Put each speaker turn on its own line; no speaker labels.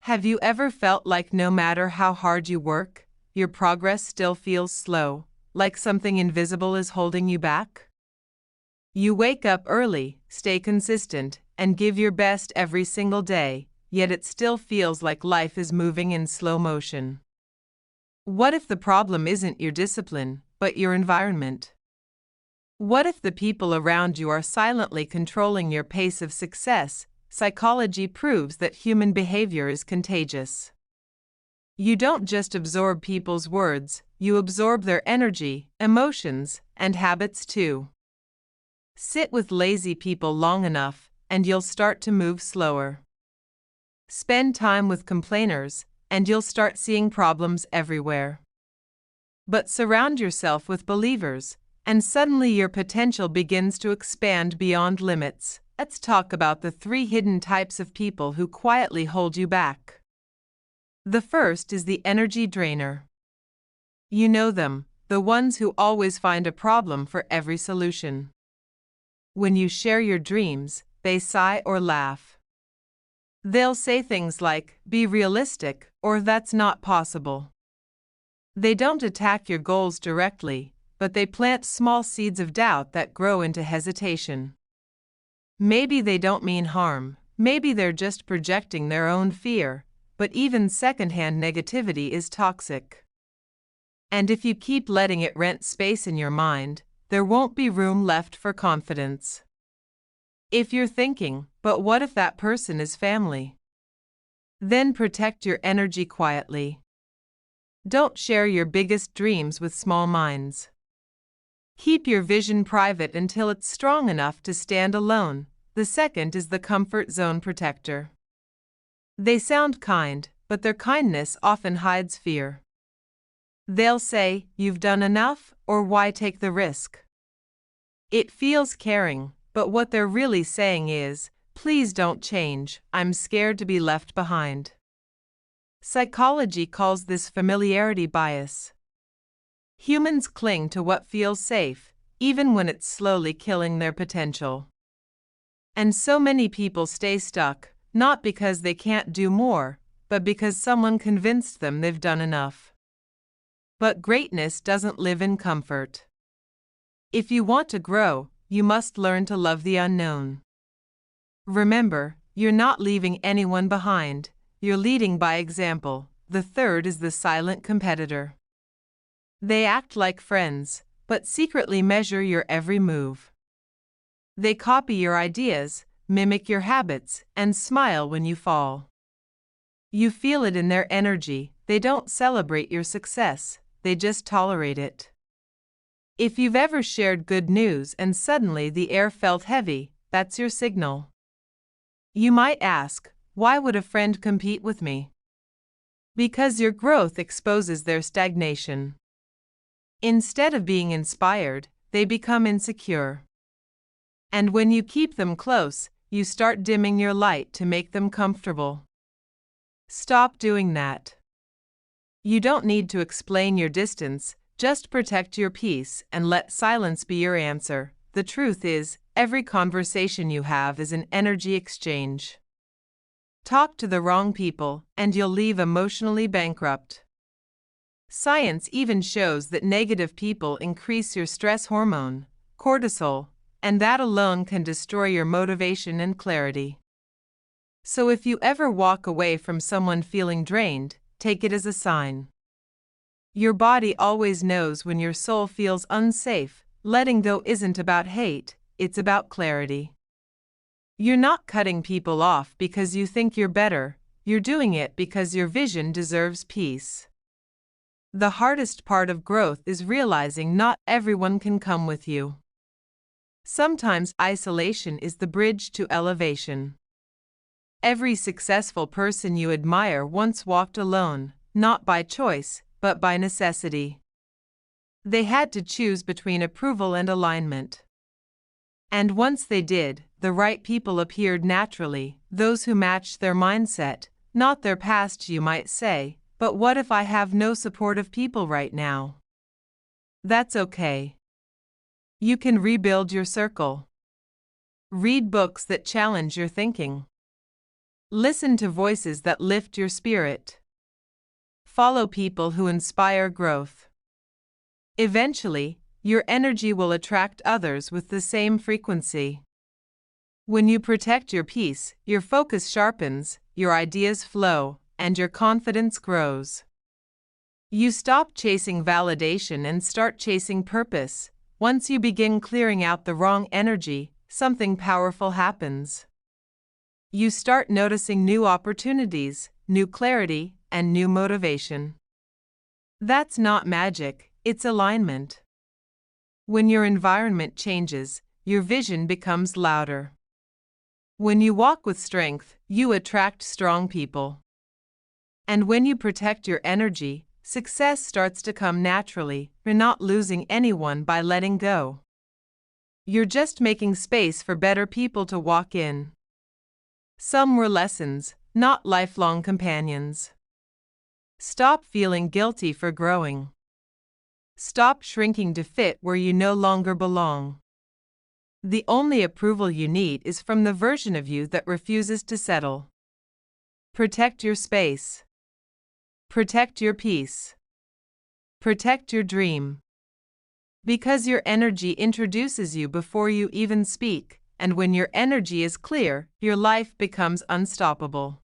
Have you ever felt like no matter how hard you work, your progress still feels slow, like something invisible is holding you back? You wake up early, stay consistent, and give your best every single day, yet it still feels like life is moving in slow motion. What if the problem isn't your discipline, but your environment? What if the people around you are silently controlling your pace of success? Psychology proves that human behavior is contagious. You don't just absorb people's words, you absorb their energy, emotions, and habits too. Sit with lazy people long enough, and you'll start to move slower. Spend time with complainers, and you'll start seeing problems everywhere. But surround yourself with believers, and suddenly your potential begins to expand beyond limits. Let's talk about the 3 hidden types of people who quietly hold you back. The first is the energy drainer. You know them, the ones who always find a problem for every solution. When you share your dreams, they sigh or laugh. They'll say things like, "Be realistic," or "That's not possible." They don't attack your goals directly, but they plant small seeds of doubt that grow into hesitation. Maybe they don't mean harm, maybe they're just projecting their own fear, but even secondhand negativity is toxic. And if you keep letting it rent space in your mind, there won't be room left for confidence. If you're thinking, "But what if that person is family?" Then protect your energy quietly. Don't share your biggest dreams with small minds. Keep your vision private until it's strong enough to stand alone. The second is the comfort zone protector. They sound kind, but their kindness often hides fear. They'll say, "You've done enough," or "Why take the risk?" It feels caring, but what they're really saying is, "Please don't change, I'm scared to be left behind." Psychology calls this familiarity bias. Humans cling to what feels safe, even when it's slowly killing their potential. And so many people stay stuck, not because they can't do more, but because someone convinced them they've done enough. But greatness doesn't live in comfort. If you want to grow, you must learn to love the unknown. Remember, you're not leaving anyone behind, you're leading by example. The third is the silent competitor. They act like friends, but secretly measure your every move. They copy your ideas, mimic your habits, and smile when you fall. You feel it in their energy. They don't celebrate your success, they just tolerate it. If you've ever shared good news and suddenly the air felt heavy, that's your signal. You might ask, "Why would a friend compete with me?" Because your growth exposes their stagnation. Instead of being inspired, they become insecure. And when you keep them close, you start dimming your light to make them comfortable. Stop doing that. You don't need to explain your distance, just protect your peace and let silence be your answer. The truth is, every conversation you have is an energy exchange. Talk to the wrong people, and you'll leave emotionally bankrupt. Science even shows that negative people increase your stress hormone, cortisol, and that alone can destroy your motivation and clarity. So if you ever walk away from someone feeling drained, take it as a sign. Your body always knows when your soul feels unsafe. Letting go isn't about hate, it's about clarity. You're not cutting people off because you think you're better, you're doing it because your vision deserves peace. The hardest part of growth is realizing not everyone can come with you. Sometimes isolation is the bridge to elevation. Every successful person you admire once walked alone, not by choice, but by necessity. They had to choose between approval and alignment. And once they did, the right people appeared naturally, those who matched their mindset, not their past. You might say, "But what if I have no supportive people right now?" That's okay. You can rebuild your circle. Read books that challenge your thinking. Listen to voices that lift your spirit. Follow people who inspire growth. Eventually, your energy will attract others with the same frequency. When you protect your peace, your focus sharpens, your ideas flow, and your confidence grows. You stop chasing validation and start chasing purpose. Once you begin clearing out the wrong energy, something powerful happens. You start noticing new opportunities, new clarity, and new motivation. That's not magic, it's alignment. When your environment changes, your vision becomes louder. When you walk with strength, you attract strong people. And when you protect your energy, success starts to come naturally. You're not losing anyone by letting go. You're just making space for better people to walk in. Some were lessons, not lifelong companions. Stop feeling guilty for growing. Stop shrinking to fit where you no longer belong. The only approval you need is from the version of you that refuses to settle. Protect your space. Protect your peace. Protect your dream. Because your energy introduces you before you even speak, and when your energy is clear, your life becomes unstoppable.